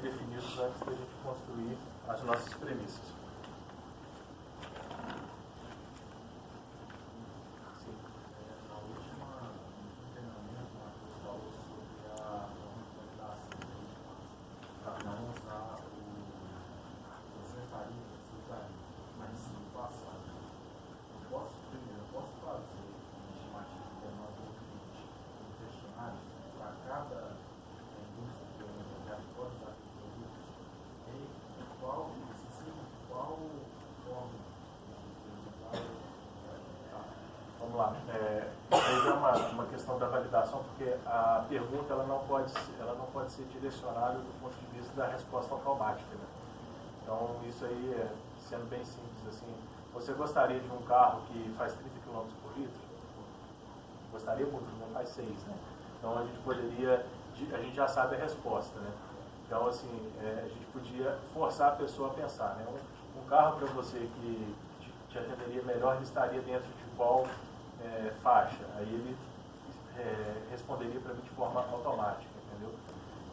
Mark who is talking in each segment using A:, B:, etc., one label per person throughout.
A: pré-definidos antes da gente construir as nossas premissas. Vamos lá. Aí é uma questão da validação, porque a pergunta ela não pode ser direcionada do ponto de vista da resposta automática. Né? Então, isso aí, sendo bem simples, assim, você gostaria de um carro que faz 30 km por litro? Gostaria muito, não faz 6, né? Então, a gente já sabe a resposta, né? Então, assim, a gente podia forçar a pessoa a pensar, né? Um carro para você que te atenderia melhor, ele estaria dentro de qual faixa? Aí ele responderia para mim de forma automática, entendeu?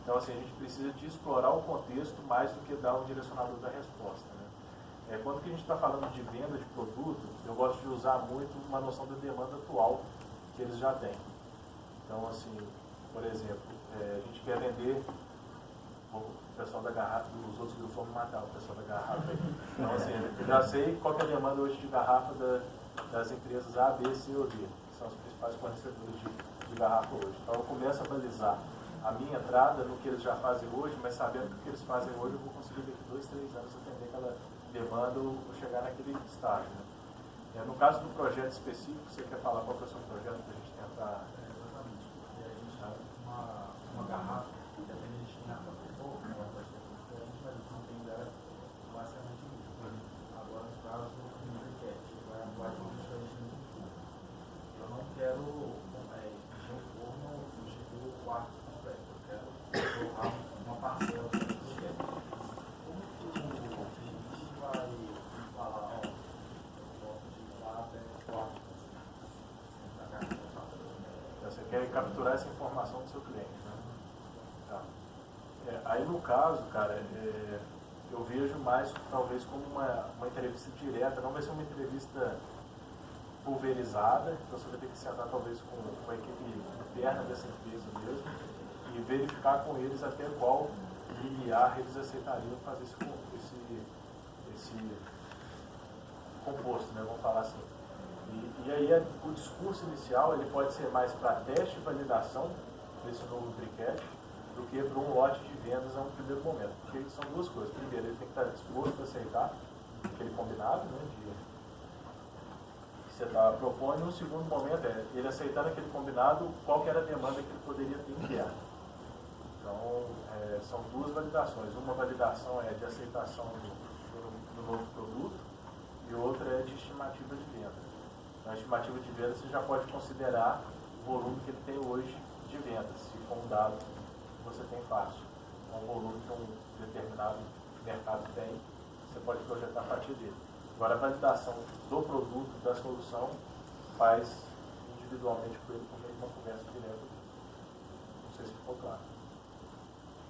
A: Então, assim, a gente precisa de explorar o contexto mais do que dar um direcionador da resposta, né? Quando que a gente está falando de venda de produto, eu gosto de usar muito uma noção da demanda atual que eles já têm. Então, assim, por exemplo, a gente quer vender, o pessoal da garrafa, os outros grupos vão matar o pessoal da garrafa. Então, assim, eu já sei qual que é a demanda hoje de garrafa das empresas A, B, C ou D, que são os principais fornecedores de garrafa hoje. Então, eu começo a balizar a minha entrada no que eles já fazem hoje, mas sabendo que o que eles fazem hoje, eu vou conseguir daqui 2, 3 anos atender aquela demanda ou chegar naquele estágio. Né? No caso do projeto específico, você quer falar qual que é o seu projeto para a gente tentar?
B: Exatamente, porque a gente acha uma garrafa que a gente tinha pouco, né, mas a desempenho dela é basicamente isso. Agora, no caso do briquete, vai atuar de uma diferente no futuro. Eu não quero encher o forno ou substituir o quarto completo. Eu quero colocar uma parcela do briquete. Como que o cliente vai falar, ó, eu gosto de usar até 4%?
A: Você quer capturar essa informação do seu cliente, né? Tá. Aí no caso, cara, eu vejo mais talvez como uma entrevista direta, não vai ser uma entrevista pulverizada, então você vai ter que sentar talvez com a equipe interna dessa empresa mesmo e verificar com eles até qual limiar eles aceitariam fazer esse composto, né? Vamos falar assim. E aí o discurso inicial ele pode ser mais para teste e validação desse novo briquete do que para um lote de vendas a um primeiro momento. Porque são duas coisas. Primeiro, ele tem que estar disposto a aceitar aquele combinado, né, que você está propondo. E um segundo momento ele aceitando aquele combinado, qual que era a demanda que ele poderia ter interna. Então, são duas validações. Uma validação é de aceitação do novo produto e outra é de estimativa de venda. Na estimativa de venda, você já pode considerar o volume que ele tem hoje de vendas, se for um dado que você tem fácil. É um volume que um determinado mercado tem, você pode projetar a partir dele. Agora, a validação do produto, da solução, faz individualmente com ele por meio de uma conversa direta. Não sei se ficou claro.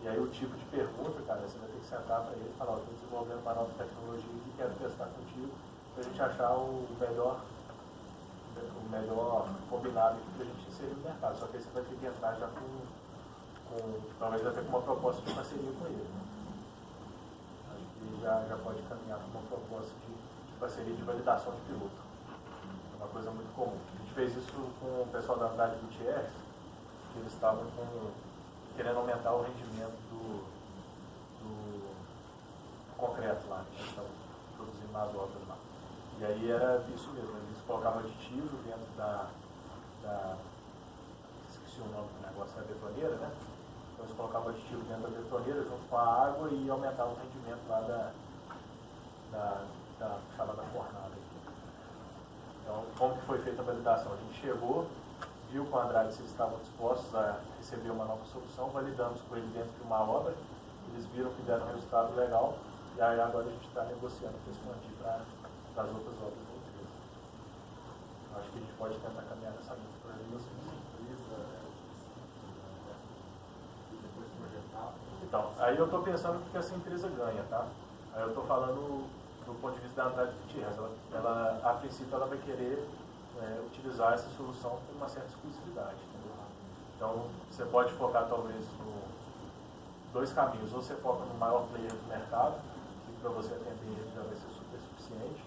A: E aí, o tipo de pergunta, cara, você vai ter que sentar para ele e falar: estou desenvolvendo uma nova tecnologia e quero testar contigo para a gente achar o melhor combinado que a gente inserir no mercado. Só que aí você vai ter que entrar já talvez até com uma proposta de parceria com ele. Né? Acho que já pode caminhar com uma proposta de parceria de validação de piloto. É uma coisa muito comum. A gente fez isso com o pessoal da Andrade Gutierrez, que eles estavam querendo aumentar o rendimento do concreto lá, que eles estavam produzindo nas obras lá. E aí era isso mesmo, eles colocavam aditivo dentro esqueci o nome do negócio, da betoneira, né? Então eles colocavam aditivo dentro da betoneira junto com a água e aumentavam o rendimento lá da chamada fornada. Então, como que foi feita a validação? A gente chegou, viu com a Andrade se eles estavam dispostos a receber uma nova solução, validamos com eles dentro de uma obra, eles viram que deram um resultado legal, e aí agora a gente está negociando para expandir para as outras obras da empresa. Acho que a gente pode tentar caminhar nessa linha para
B: você empresa e depois projetar,
A: Então, aí eu estou pensando o que essa empresa ganha, tá? Aí eu estou falando do ponto de vista da Andrade Gutierrez. Ela, a princípio, ela vai querer utilizar essa solução com uma certa exclusividade, entendeu? Então, você pode focar, talvez, no dois caminhos. Ou você foca no maior player do mercado, que para você atender ele já vai ser super suficiente,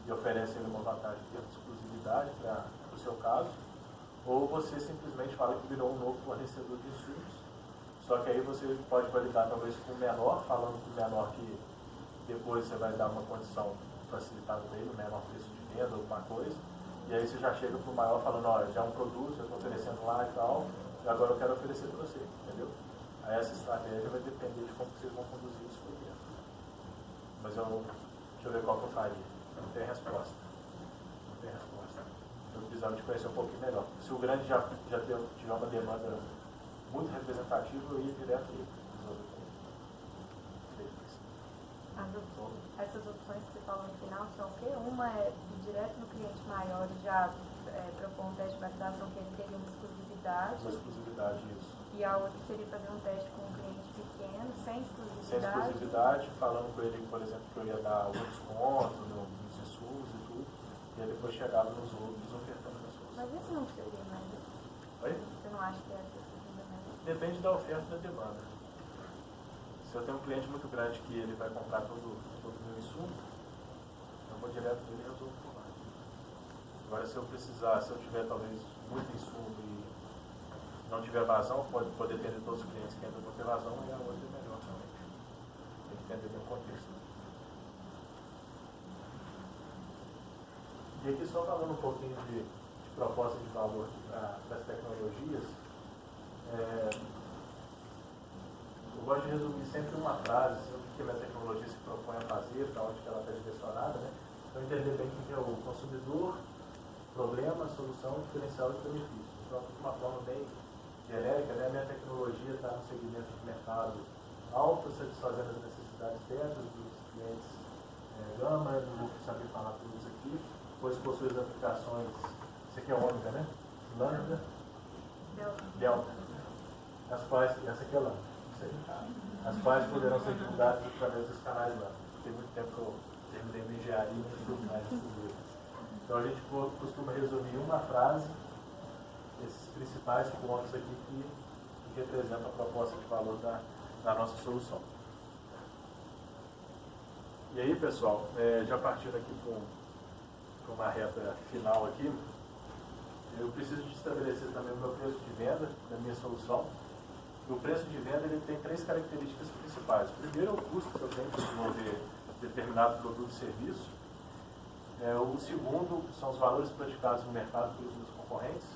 A: e oferece ele uma vantagem de exclusividade para o seu caso. Ou você simplesmente fala que virou um novo fornecedor de insumos, só que aí você pode validar talvez com o menor, falando com o menor que depois você vai dar uma condição facilitada para ele, o menor preço de venda ou alguma coisa, e aí você já chega para o maior falando, olha, já é um produto, eu estou oferecendo lá e tal, e agora eu quero oferecer para você, entendeu? Aí essa estratégia vai depender de como vocês vão conduzir isso por dentro. Mas deixa eu ver qual que eu faria. Não tem resposta. Não tem resposta. Eu precisava de conhecer um pouquinho melhor. Se o grande já tiver uma demanda muito representativa, eu ia direto aí.
C: Essas opções que você falou no final são o quê? Uma é ir direto no cliente maior e já propor um teste de validação que ele teria uma exclusividade.
A: Uma exclusividade, isso.
C: E a outra seria fazer um teste com um cliente pequeno, sem exclusividade.
A: Sem exclusividade, falando com ele, por exemplo, que eu ia dar algum desconto nos insumos e tudo, e aí depois chegava nos outros ofertando as coisas.
C: Mas isso não seria mais.
A: Oi?
C: Você não acha que é essa segunda mais?
A: Depende da oferta e da demanda. Se eu tenho um cliente muito grande que ele vai comprar todo o meu insumo, eu vou direto dele e resolvo por lá. Agora, se eu precisar, se eu tiver talvez muito insumo e não tiver vazão, pode depender de todos os clientes que ainda vão ter vazão, e a outra é melhor realmente. Tem que entender bem o contexto. E aqui só falando um pouquinho de proposta de valor para as tecnologias, eu gosto de resumir sempre uma frase, assim, o que a tecnologia se propõe a fazer, para onde ela está direcionada, né? Então entender bem o que é o consumidor, problema, solução, diferencial e benefício. Então, de uma forma bem genérica, né? A minha tecnologia está no segmento de mercado alto, satisfazendo as necessidades técnicas dos clientes gama, não vou saber falar tudo isso aqui, pois possui as aplicações, isso aqui é ômega, né? Lambda, delta, as quais, essa aqui é lambda, as quais poderão ser divulgadas através dos canais lambda. Tem muito tempo que eu terminei minha engenharia e não tudo mais nesses livros. Então a gente costuma resumir uma frase, esses principais pontos aqui que representam a proposta de valor da nossa solução. E aí, pessoal, já partindo aqui para uma reta final aqui, eu preciso de estabelecer também o meu preço de venda da minha solução. O preço de venda ele tem três características principais. O primeiro é o custo que eu tenho para desenvolver determinado produto ou serviço. O segundo são os valores praticados no mercado pelos meus concorrentes.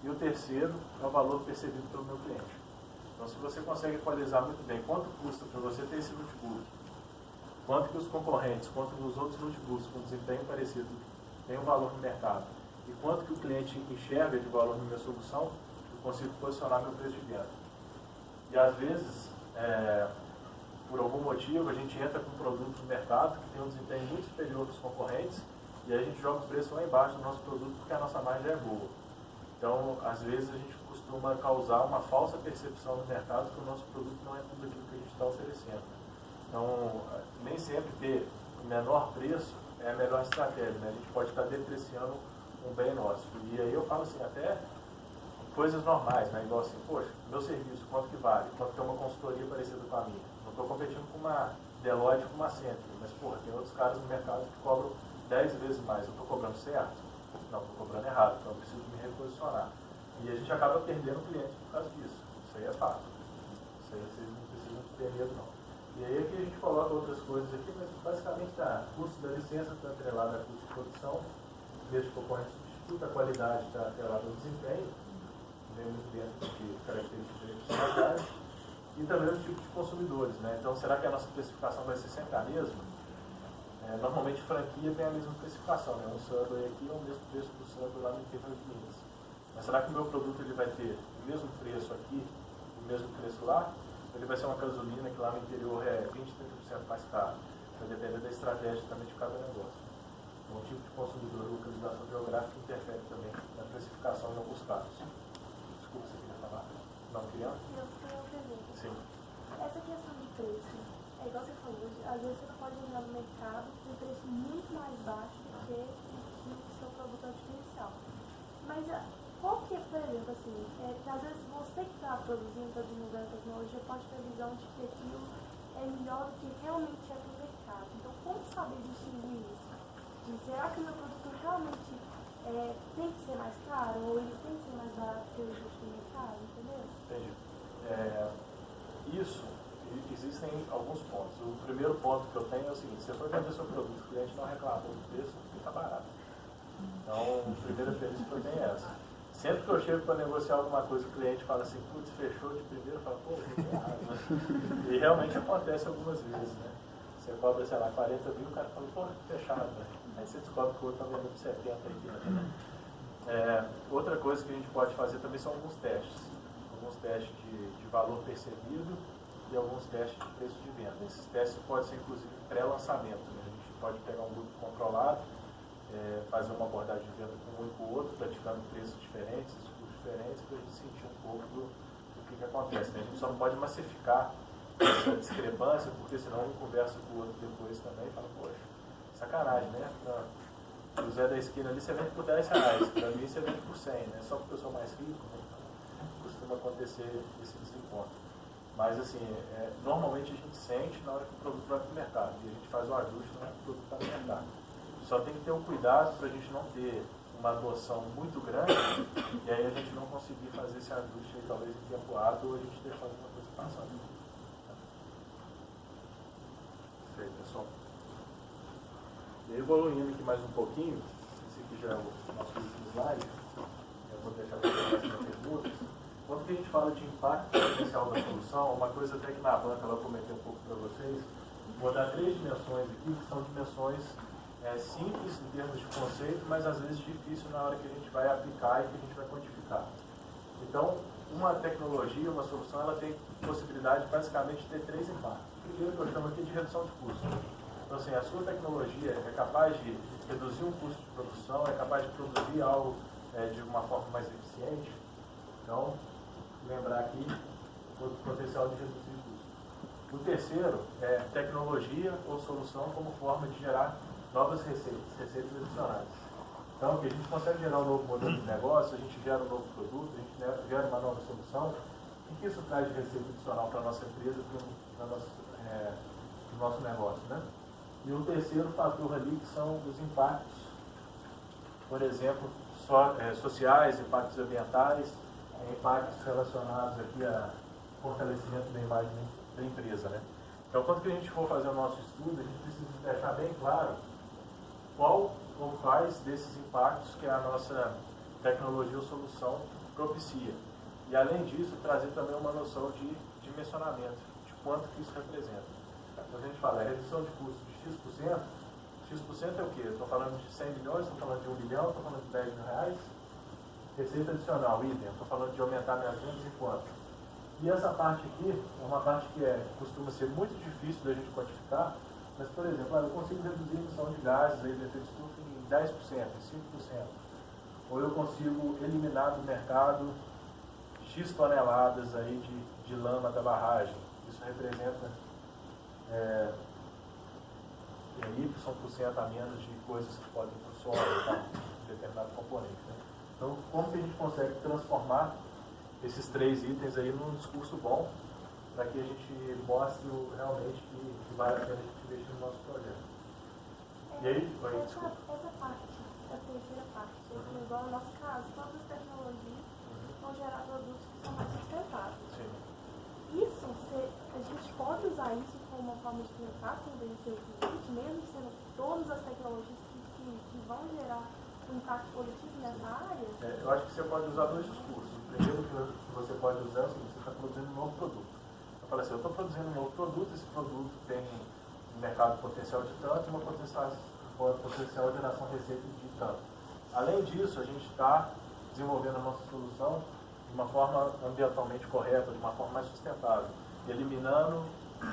A: E o terceiro é o valor percebido pelo meu cliente. Então, se você consegue equalizar muito bem quanto custa para você ter esse notebook, quanto que os concorrentes, quanto que os outros notebooks com desempenho parecido têm um valor no mercado, e quanto que o cliente enxerga de valor na minha solução, eu consigo posicionar meu preço de venda. E às vezes, por algum motivo, a gente entra com um produto no mercado que tem um desempenho muito superior dos concorrentes, e aí a gente joga o preço lá embaixo do nosso produto porque a nossa margem é boa. Então, às vezes, a gente costuma causar uma falsa percepção no mercado que o nosso produto não é tudo aquilo que a gente está oferecendo. Então, nem sempre ter o menor preço é a melhor estratégia, né? A gente pode estar depreciando um bem nosso. E aí eu falo assim, até coisas normais, né? Igual assim, poxa, meu serviço, quanto que vale? Quanto que é uma consultoria parecida com a minha? Não estou competindo com uma Deloitte, com uma Accenture, mas, porra, tem outros caras no mercado que cobram 10 vezes mais. Eu estou cobrando certo? Não, estou cobrando errado, então eu preciso me reposicionar. E a gente acaba perdendo clientes por causa disso. Isso aí é fato. Isso aí vocês não precisam ter medo, não. E aí aqui a gente coloca outras coisas aqui, mas basicamente está custo da licença está atrelado a custo de produção, preço de concorrente substituto, a qualidade está atrelada ao desempenho, vemos dentro de características diferenciais, e também o tipo de consumidores, né? Então, será que a nossa precificação vai ser sempre a mesma? Normalmente, franquia tem a mesma precificação, né? Um Subway aqui é o mesmo preço do Subway lá no interior de Minas. Mas será que o meu produto ele vai ter o mesmo preço aqui, o mesmo preço lá? Ele vai ser uma gasolina que lá no interior é 20, 30% mais caro. Vai depender da estratégia também de cada negócio. Então, o tipo de consumidor e localização geográfica interfere também na precificação em alguns casos. Desculpa, você queria falar? Não queria?
C: Eu pergunto.
A: Sim.
D: essa questão de preço, é igual você falou, às vezes você não pode entrar no mercado com um preço muito mais baixo do que o seu produto artificial. Mas qual que é, por exemplo, assim, que às vezes você que está produzindo, está desenvolvendo a tecnologia, pode ter a visão de que aquilo é melhor do que realmente é para o mercado. Então, como saber distinguir isso? De será que o meu produto realmente tem que ser mais caro ou ele tem que ser mais barato que o existe no mercado, entendeu?
A: Entendi. Isso, existem alguns pontos. O primeiro ponto que eu tenho é o seguinte: você for vender seu produto, o cliente não reclamou do preço, porque está barato. Então, a primeira premissa que eu tenho é essa. Sempre que eu chego para negociar alguma coisa, o cliente fala assim, putz, fechou de primeiro, eu falo, pô, não tem errado, né? E realmente acontece algumas vezes, né? Você cobra, sei lá, 40 mil, o cara fala, pô, fechado, né? Aí você descobre que o outro está vendendo por 70, 80, né? Outra coisa que a gente pode fazer também são alguns testes. Alguns testes de valor percebido e alguns testes de preço de venda. Esses testes podem ser, inclusive, pré-lançamento, né? A gente pode pegar um grupo controlado, fazer uma abordagem de venda com um e com o outro, praticando preços diferentes, custos diferentes, para a gente sentir um pouco do que acontece, né? A gente só não pode massificar essa discrepância, porque senão um conversa com o outro depois também e fala, poxa, sacanagem, né? O Zé da esquina ali você vende por 10 reais, para mim você vende por 100, né? Só porque eu sou mais rico, né? Então, costuma acontecer esse desencontro. Mas assim, normalmente a gente sente na hora que o produto vai para o mercado, e a gente faz o ajuste na hora que o produto está no mercado. Só tem que ter um cuidado para a gente não ter uma adoção muito grande e aí a gente não conseguir fazer esse ajuste aí, talvez em tempo hábil, ou a gente deixar alguma coisa passando. Perfeito, pessoal. E aí, evoluindo aqui mais um pouquinho, esse aqui já é o nosso último slide, eu vou deixar para vocês as perguntas. Quando que a gente fala de impacto potencial da solução, uma coisa até que na banca ela comentei um pouco para vocês, vou dar 3 dimensões aqui, que são dimensões simples em termos de conceito, mas às vezes difícil na hora que a gente vai aplicar e que a gente vai quantificar. Então, uma tecnologia, uma solução, ela tem possibilidade basicamente de ter 3 impactos. O primeiro que eu chamo aqui de redução de custo. Então, assim, a sua tecnologia é capaz de reduzir um custo de produção, é capaz de produzir algo de uma forma mais eficiente. Então, lembrar aqui o potencial de reduzir o custo. O terceiro é tecnologia ou solução como forma de gerar novas receitas adicionais. Então, que a gente consegue gerar um novo modelo de negócio, a gente gera um novo produto, a gente gera uma nova solução. O que isso traz de receita adicional para a nossa empresa, para o nosso negócio, né? E o terceiro fator ali, que são os impactos, por exemplo, sociais, impactos ambientais, impactos relacionados aqui a fortalecimento da imagem da empresa, né? Então, quando que a gente for fazer o nosso estudo, a gente precisa deixar bem claro qual ou quais desses impactos que a nossa tecnologia ou solução propicia. E, além disso, trazer também uma noção de dimensionamento, de quanto que isso representa. Então, a gente fala, redução de custo de X%, X% é o quê? Estou falando de 100 milhões, estou falando de 1 bilhão, estou falando de 10 mil reais. Receita adicional, idem, estou falando de aumentar minhas vendas em quanto? E essa parte aqui é uma parte que costuma ser muito difícil da gente quantificar, mas, por exemplo, eu consigo reduzir a emissão de gases aí de efeito estufa em 10%, em 5%. Ou eu consigo eliminar do mercado X toneladas aí de lama da barragem. Isso representa Y% a menos de coisas que podem ir para o solo, tá? De determinado componente. Né? Então, como que a gente consegue transformar esses 3 itens aí num discurso bom, para que a gente mostre realmente que vale a pena a gente investir no nosso projeto. E aí,
D: essa parte, a terceira parte, igual no nosso caso, todas as tecnologias vão gerar produtos que são mais sustentáveis.
A: Sim.
D: Isso, a gente pode usar isso como uma forma de tentar convencer o cliente, mesmo sendo todas as tecnologias que vão gerar um impacto positivo nessa área?
A: Eu acho que você pode usar 2 discursos. O primeiro que você pode usar é o seguinte: você está produzindo um novo produto. Eu falo assim, eu estou produzindo um novo produto, esse produto tem um mercado potencial de tanto e uma potencial geração de receita de tanto. Além disso, a gente está desenvolvendo a nossa solução de uma forma ambientalmente correta, de uma forma mais sustentável, eliminando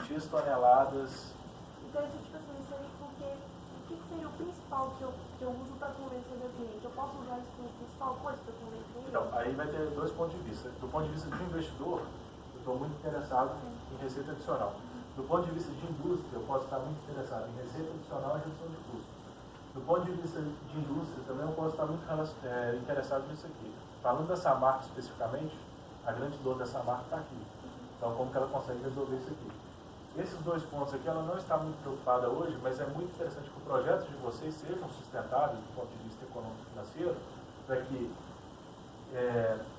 A: X toneladas.
D: Então, isso, tipo assim, seria porque o que seria o principal que eu uso para convencer o meu cliente? Eu posso usar isso como principal coisa para convencer ele?
A: Então, aí vai ter 2 pontos de vista. Do ponto de vista do investidor, o estou muito interessado em receita adicional. Do ponto de vista de indústria, eu posso estar muito interessado em receita adicional e redução de custo. Do ponto de vista de indústria, também eu posso estar muito interessado nisso aqui. Falando dessa marca especificamente, a grande dor dessa marca está aqui. Então, como que ela consegue resolver isso aqui? Esses dois pontos aqui, ela não está muito preocupada hoje, mas é muito interessante que o projeto de vocês sejam sustentáveis do ponto de vista econômico e financeiro, para que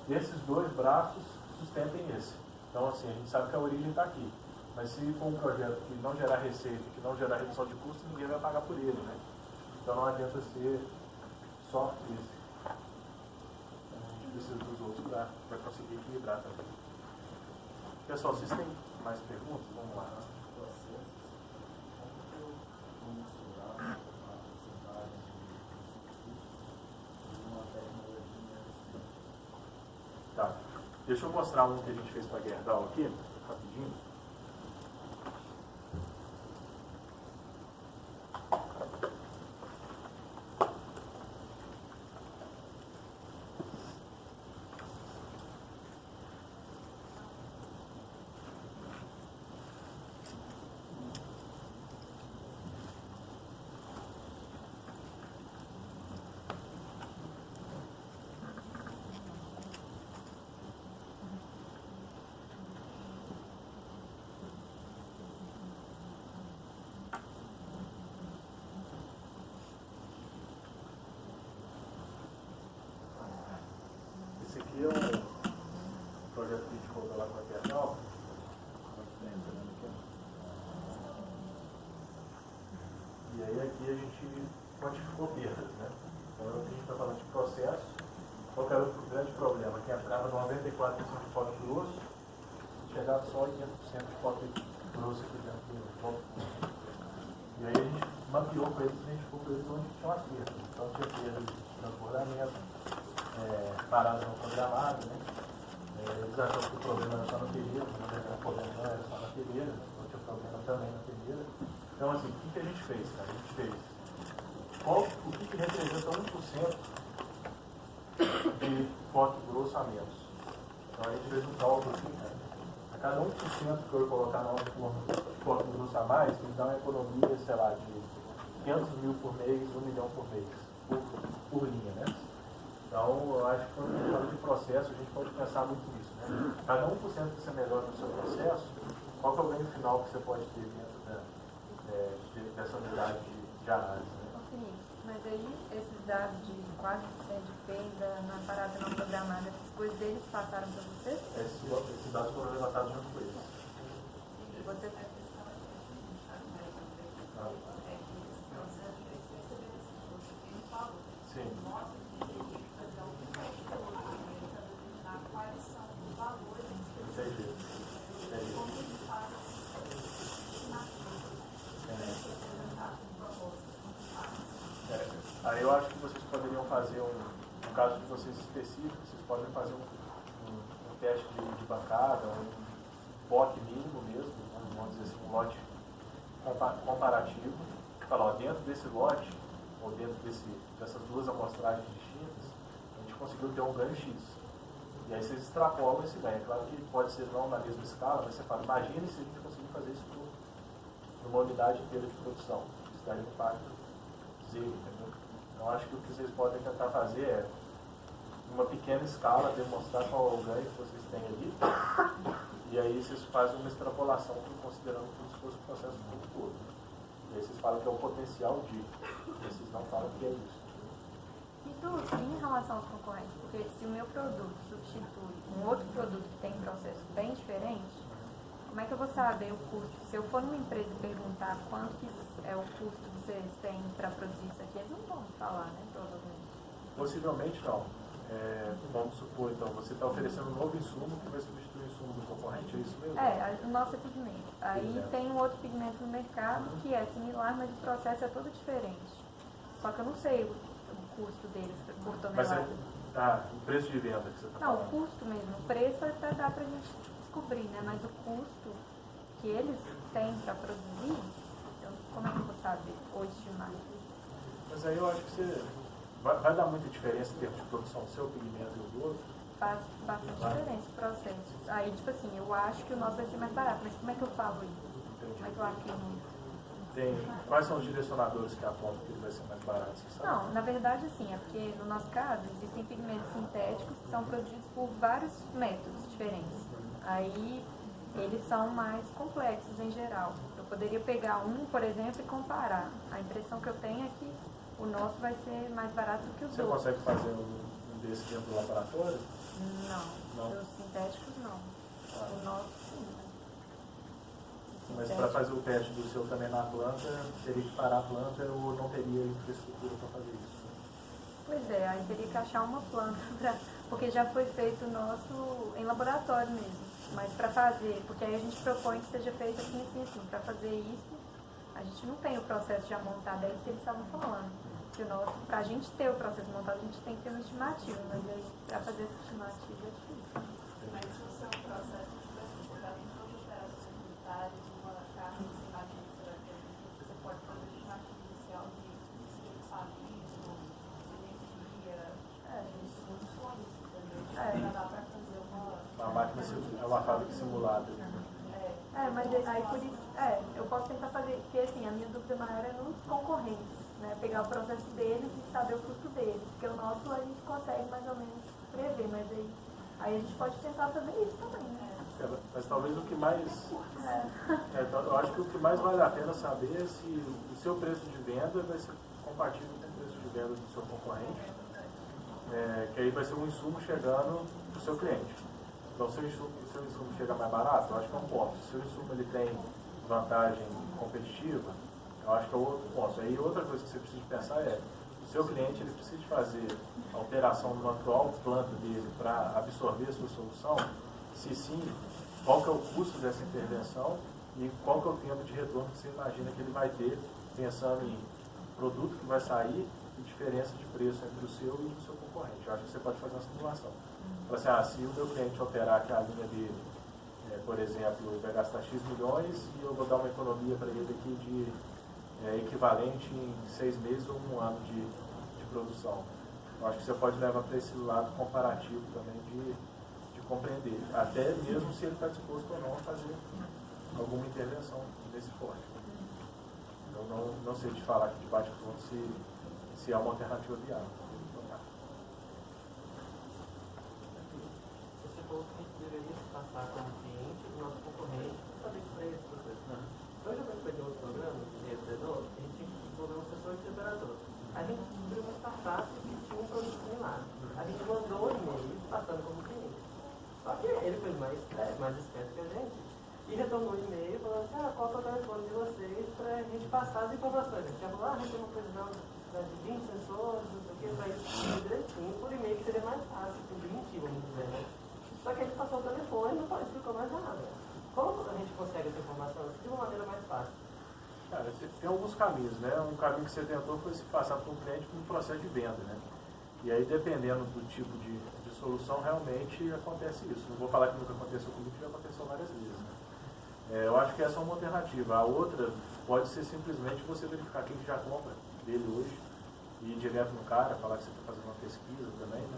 A: esses dois braços sustentem esse. Então, assim, a gente sabe que a origem está aqui. Mas se for um projeto que não gerar receita, que não gerar redução de custo, ninguém vai pagar por ele, né? Então não adianta ser só esse. Então, a gente precisa dos outros para conseguir equilibrar também. Pessoal, vocês têm mais perguntas? Vamos lá. Tá. Deixa eu mostrar um que a gente fez para a Gerdau aqui, rapidinho. Esse aqui é um projeto que a gente rodou lá com a Gerdau. E aí aqui a gente quantificou perdas, né? Então a gente está falando de processo. Qual que era o grande problema? Que entrava 94% de pó grosso, chegava só 80% de pó grosso aqui dentro do pó. E aí a gente mapeou com eles, identificou com eles onde tinham as perdas. Então tinha perda de transbordamento, parada não programada, né? Eles acharam que o problema era só na peneira, o problema não era só na peneira, então tinha problema também na peneira. Então, assim, o que a gente fez, cara? A gente fez o que representa 1% de pó grosso a menos. Então, a gente fez um cálculo assim, cara. A cada 1% que eu colocar na forma de pó grosso a mais, me dá uma economia, sei lá, de 500 mil por mês, 1 milhão por mês, por linha, né? Então, eu acho que quando a gente fala de processo, a gente pode pensar muito nisso, né? Cada 1% que você melhora no seu processo, qual que é o ganho final que você pode ter dentro dessa unidade de análise, né?
C: Felipe, mas aí esses dados de quase 100 de perda na parada não programada, essas coisas eles passaram para vocês?
A: Esses dados foram levantados junto com eles.
C: E vocês...
A: Sim. Entendi. Aí eu acho que vocês poderiam fazer no caso de vocês específicos, vocês podem fazer um teste de bancada, um POC mínimo mesmo, vamos dizer assim, um lote comparativo. Falar, ó, dentro desse lote, ou dentro dessas duas amostragens distintas, a gente conseguiu ter um ganho X. E aí vocês extrapolam esse ganho. É claro que pode ser não na mesma escala, mas você fala, imagine se a gente conseguir fazer isso numa unidade inteira de produção. Isso daí um impacto zero, entendeu? Então acho que o que vocês podem tentar fazer é, numa pequena escala, demonstrar qual é o ganho que vocês têm ali, e aí vocês fazem uma extrapolação considerando como se fosse o processo todo. E aí vocês falam que é o potencial de, vocês não falam que é isso.
C: E em relação aos concorrentes, porque se o meu produto substitui um outro produto que tem um processo bem diferente, como é que eu vou saber o custo? Se eu for numa empresa e perguntar quanto que é o custo que vocês têm para produzir isso aqui, eles não vão falar, né? Provavelmente.
A: Possivelmente não. Vamos supor, então, você está oferecendo um novo insumo que vai substituir o insumo do concorrente, é isso mesmo?
C: O nosso é pigmento. Aí tem um outro pigmento no mercado que é similar, mas o processo é todo diferente. Só que eu não sei o custo deles por tonelada.
A: O preço de venda que você está
C: Não,
A: falando.
C: o custo mesmo. O preço até dá pra gente descobrir, né? Mas o custo que eles têm para produzir, como é que eu vou saber ou estimar?
A: Mas aí eu acho que você vai dar muita diferença em termos de produção do seu pigmento e do outro.
C: faz bastante diferença o processo. Aí, tipo assim, eu acho que o nosso vai ser mais barato, mas como é que eu falo isso? Como é que eu afirmo isso?
A: Quais são os direcionadores que apontam que ele vai ser mais barato? Você sabe?
C: Não, na verdade, assim, é porque no nosso caso existem pigmentos sintéticos que são produzidos por vários métodos diferentes. Aí eles são mais complexos em geral. Eu poderia pegar um, por exemplo, e comparar. A impressão que eu tenho é que o nosso vai ser mais barato do que os
A: Você
C: outros.
A: consegue fazer um desse dentro do laboratório?
C: Não, os sintéticos não. O nosso sim.
A: Mas para fazer o teste do seu também na planta, teria que parar a planta ou não teria infraestrutura para fazer isso?
C: Pois é, aí teria que achar uma planta, porque já foi feito o nosso em laboratório mesmo. Mas para fazer, porque aí a gente propõe que seja feito assim, assim, assim. Para fazer isso, a gente não tem o processo já montado, é isso que eles estavam falando. Que para a gente ter o processo montado, a gente tem que ter uma estimativa, mas aí para fazer essa estimativa é difícil.
E: Mas se o seu processo tivesse focado em todas as operações militares, uma carne sem magia, você pode fazer a estimativa inicial de salismo, energia, soluções, entendeu? Já dá para fazer
A: Uma máquina é uma fábrica simulada.
C: Mas aí por isso, eu posso tentar fazer, porque assim, a minha dúvida maior é nos concorrentes, né? Pegar o processo deles e saber o custo deles, porque o nosso a gente consegue mais ou menos prever, mas aí a gente pode tentar fazer isso também, né?
A: Mas talvez o que mais. Eu acho que o que mais vale a pena saber é se o seu preço de venda vai ser compatível com o preço de venda do seu concorrente, que aí vai ser um insumo chegando para o seu cliente. Então, se o seu insumo chega mais barato, eu acho que é um ponto. Se o insumo ele tem vantagem competitiva, eu acho que é outro ponto. Aí outra coisa que você precisa pensar é, o seu cliente ele precisa fazer alteração no atual planta dele para absorver a sua solução, se sim, qual que é o custo dessa intervenção e qual que é o tempo de retorno que você imagina que ele vai ter, pensando em produto que vai sair e diferença de preço entre o seu e o do seu concorrente. Eu acho que você pode fazer uma simulação. Fala assim, se o meu cliente operar que a linha dele, por exemplo, vai gastar X milhões e eu vou dar uma economia para ele aqui de equivalente em 6 meses ou 1 ano de produção. Eu acho que você pode levar para esse lado comparativo também de compreender, até mesmo se ele está disposto ou não a fazer alguma intervenção nesse porte. Eu não sei te falar aqui de bate-pronto se é uma alternativa viável.
F: Você falou que a gente deveria se passar como cliente do nosso concorrente para saber que esse processo. Então, já vai ter outro programa de empreendedor, a gente tinha que desenvolver um sensor de temperatura. A gente descobriu uma startup que tinha um produto similar. A gente mandou um e-mail passando como cliente. Só que ele foi mais esperto que a gente e retornou o e-mail falando assim, qual é o telefone de vocês para a gente passar as informações. A gente já falou, a gente tem uma previsão de 20 sensores, não sei o que, vai ir direitinho por e-mail que seria mais fácil, primitivo, vamos dizer, né? Só que a gente passou o telefone e não explicou mais nada. Como a gente consegue essa informação de uma maneira mais fácil?
A: Cara, tem alguns caminhos, né? Um caminho que você tentou foi se passar para um cliente com um processo de venda, né? E aí, dependendo do tipo de solução, realmente acontece isso. Não vou falar que nunca aconteceu comigo, já aconteceu várias vezes, né? Eu acho que essa é uma alternativa. A outra pode ser simplesmente você verificar quem já compra dele hoje e ir direto no cara, falar que você está fazendo uma pesquisa também, né?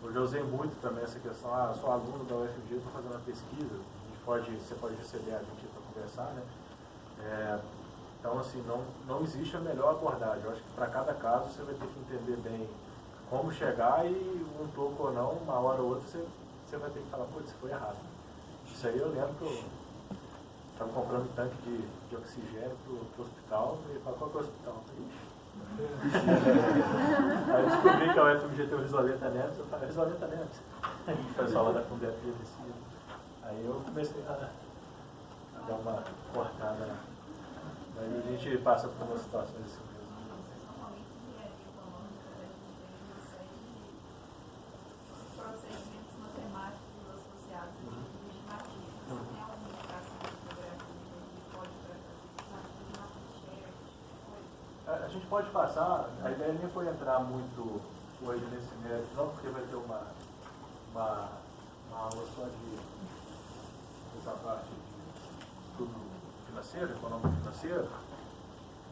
A: Eu já usei muito também essa questão, eu sou aluno da UFG, estou fazendo uma pesquisa, você pode receber a gente para conversar, né? Então, assim, não existe a melhor abordagem. Eu acho que para cada caso você vai ter que entender bem como chegar e um pouco ou não, uma hora ou outra você vai ter que falar, putz, foi errado. Isso aí eu lembro que eu estava comprando um tanque de oxigênio para o hospital e falei, qual que é o hospital? Aí eu descobri que a UFMG tem o Risoleta Neves, eu falei, Risoleta Neves. O pessoal lá da Fundep descia. Aí eu comecei a dar uma cortada. Aí a gente passa por umas situações assim mesmo.
E: procedimentos matemáticos associados de estimativa. Você tem alguma indicação de fotografia que pode tratar de estimativa,
A: A gente pode passar, a ideia nem foi entrar muito hoje nesse mérito, não, porque vai ter uma aula só dessa parte de estudo financeiro, econômico financeiro,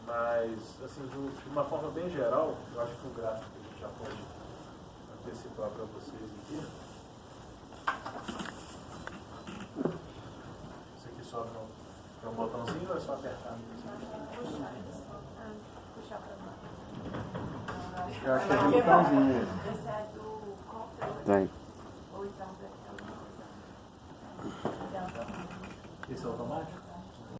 A: mas, assim, de uma forma bem geral, eu acho que o gráfico que a gente já pode antecipar para vocês aqui, Isso aqui sobe no. Tem um botãozinho ou é só apertar?
C: Puxar pra baixo.
G: Eu acho que é do botãozinho.
E: Esse é do computador.
G: Tem.
E: Ou então daquela.
A: Esse é automático?